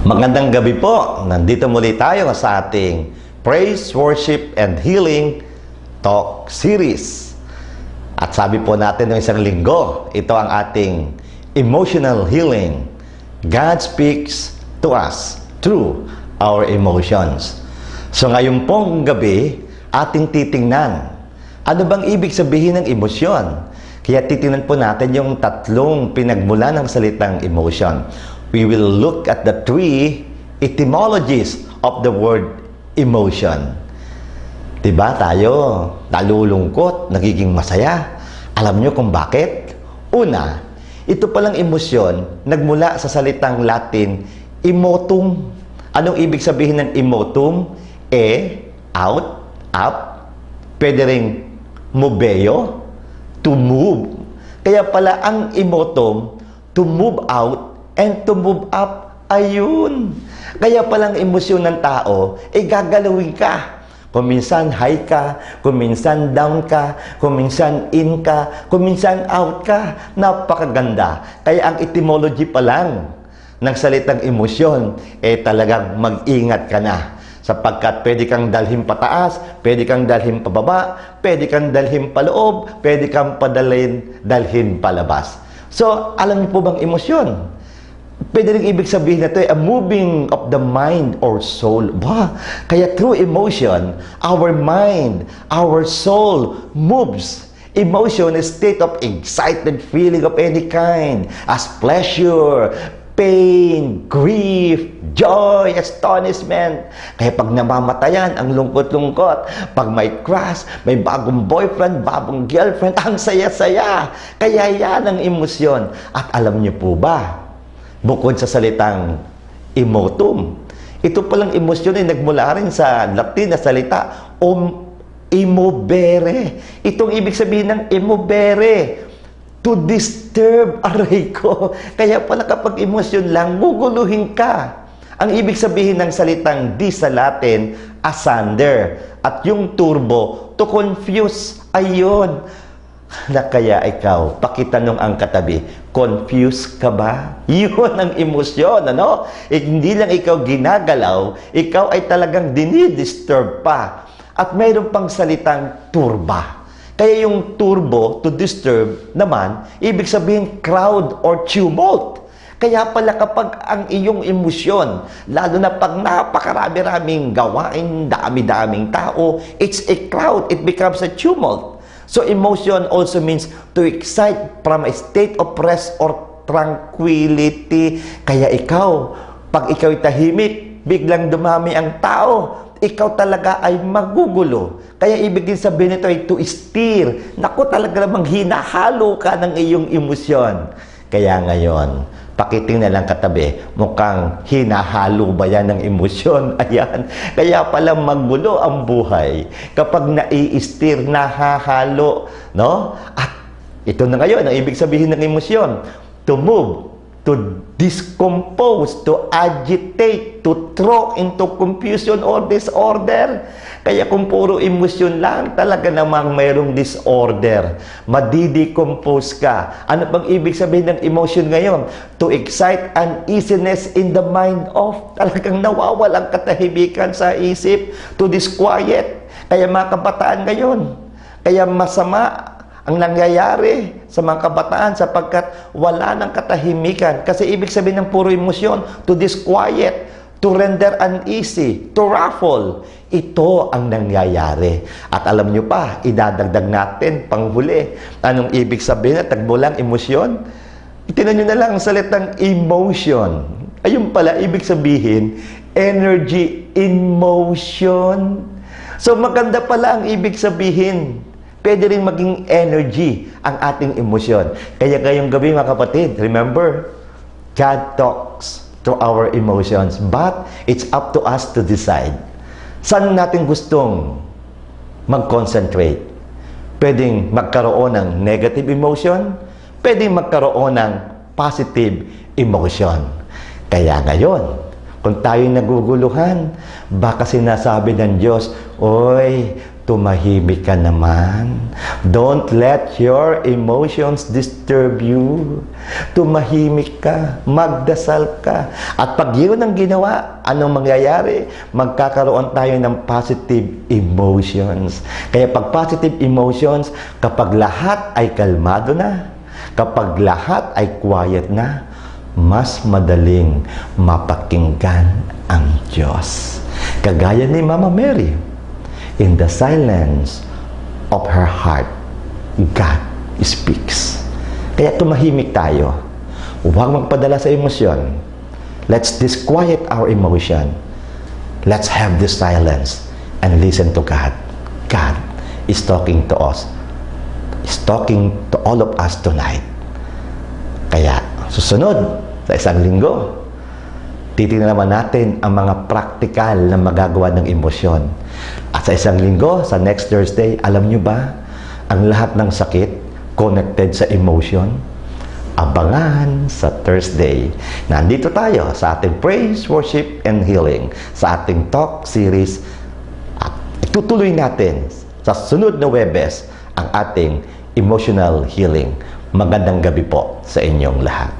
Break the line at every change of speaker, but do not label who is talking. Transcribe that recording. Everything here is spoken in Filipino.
Magandang gabi po. Nandito muli tayo sa ating Praise, Worship, and Healing Talk Series. At sabi po natin ng isang linggo, ito ang ating emotional healing. God speaks to us through our emotions. So ngayon pong gabi, ating titingnan, ano bang ibig sabihin ng emosyon? Kaya titingnan po natin yung tatlong pinagmula ng salitang emotion. We will look at the three etymologies of the word emotion. Diba tayo, nalulungkot, nagiging masaya. Alam nyo kung bakit? Una, ito palang emosyon, nagmula sa salitang Latin, emotum. Anong ibig sabihin ng emotum? Out, up, pwede ring moveo, to move. Kaya pala ang emotum, to move out, and to move up, ayun. Kaya palang emosyon ng tao, gagalawin ka. Kung minsan high ka, kung minsan down ka, kung minsan in ka, kung minsan out ka. Napakaganda. Kaya ang etymology pa lang ng salitang emosyon, talagang mag-ingat ka na. Sapagkat pwede kang dalhin pataas, pwede kang dalhin pababa, pwede kang dalhin paloob, pwede kang dalhin palabas. So, alam niyo po bang emosyon? Pwede rin ibig sabihin na ito a moving of the mind or soul. Kaya through emotion, our mind, our soul moves. Emotion is state of excited feeling of any kind, as pleasure, pain, grief, joy, astonishment. Kaya pag namamatayan, ang lungkot-lungkot. Pag may crush, may bagong boyfriend, bagong girlfriend, ang saya-saya. Kaya yan ang emosyon. At alam niyo po ba, bukod sa salitang emotum, ito palang emosyon ay nagmula rin sa Latin na salita emovere. Itong ibig sabihin ng emovere, to disturb, aray ko. Kaya pala kapag emosyon lang, guguluhin ka. Ang ibig sabihin ng salitang di sa Latin, asunder. At yung turbo, to confuse. Ayun. Na kaya ikaw, pakitanong ang katabi, confused ka ba? Yun ang emosyon, ano? Hindi lang ikaw ginagalaw, ikaw ay talagang dinidisturb pa. At mayroon pang salitang turba. Kaya yung turbo, to disturb naman, ibig sabihin crowd or tumult. Kaya pala kapag ang iyong emosyon, lalo na pag napakarami-raming gawain, dami-daming tao, it's a crowd, it becomes a tumult. So emotion also means to excite from a state of rest or tranquility. Kaya ikaw, pag ikaw'y tahimik, biglang dumami ang tao, ikaw talaga ay magugulo. Kaya ibig din sabihin nito ay to steer. Naku, talaga namang hinahalo ka ng iyong emosyon. Kaya ngayon, pakiting na lang katabi, mukhang hinahalo ba yan ng emosyon? Ayan. Kaya pala magulo ang buhay kapag nai-steer, nahahalo. No? At ito na ngayon, ang ibig sabihin ng emosyon, to move, to discompose, to agitate, to throw into confusion or disorder. Kaya kung puro emosyon lang, talaga namang mayroong disorder. Madidecompose ka. Ano bang ibig sabihin ng emotion ngayon? To excite uneasiness in the mind of. Talagang nawawalang katahimikan sa isip. To disquiet. Kaya mga kabataan ngayon, kaya masama ang nangyayari sa mga kabataan sapagkat wala ng katahimikan. Kasi ibig sabihin ng puro emosyon, to disquiet, to render uneasy, to ruffle. Ito ang nangyayari. At alam nyo pa, idadagdag natin panghuli. Anong ibig sabihin na tagmulang emosyon? Itinan nyo na lang ang salitang emotion. Ayun pala, ibig sabihin, energy in motion. So maganda pala ang ibig sabihin. Pwede rin maging energy ang ating emosyon. Kaya ngayong gabi mga kapatid, remember, God talks to our emotions, but it's up to us to decide. Saan natin gustong mag-concentrate? Pwedeng magkaroon ng negative emotion, pwedeng magkaroon ng positive emotion. Kaya ngayon, kung tayo'y naguguluhan, baka sinasabi ng Diyos, oy, tumahimik ka naman. Don't let your emotions disturb you. Tumahimik ka, magdasal ka. At pag yun ang ginawa, anong mangyayari? Magkakaroon tayo ng positive emotions. Kaya pag positive emotions, kapag lahat ay kalmado na, kapag lahat ay quiet na, mas madaling mapakinggan ang Diyos. Kagaya ni Mama Mary, in the silence of her heart, God speaks. Kaya tumahimik tayo. Huwag magpadala sa emosyon. Let's disquiet our emotion. Let's have this silence and listen to God. God is talking to us. Is talking to all of us tonight. Kaya, susunod sa isang linggo, titingnan naman natin ang mga praktikal na magagawa ng emosyon. At sa isang linggo, sa next Thursday, alam nyo ba, ang lahat ng sakit connected sa emotion? Abangan sa Thursday. Nandito tayo sa ating Praise, Worship, and Healing, sa ating talk series. At itutuloy natin sa sunod na Webes ang ating emotional healing. Magandang gabi po sa inyong lahat.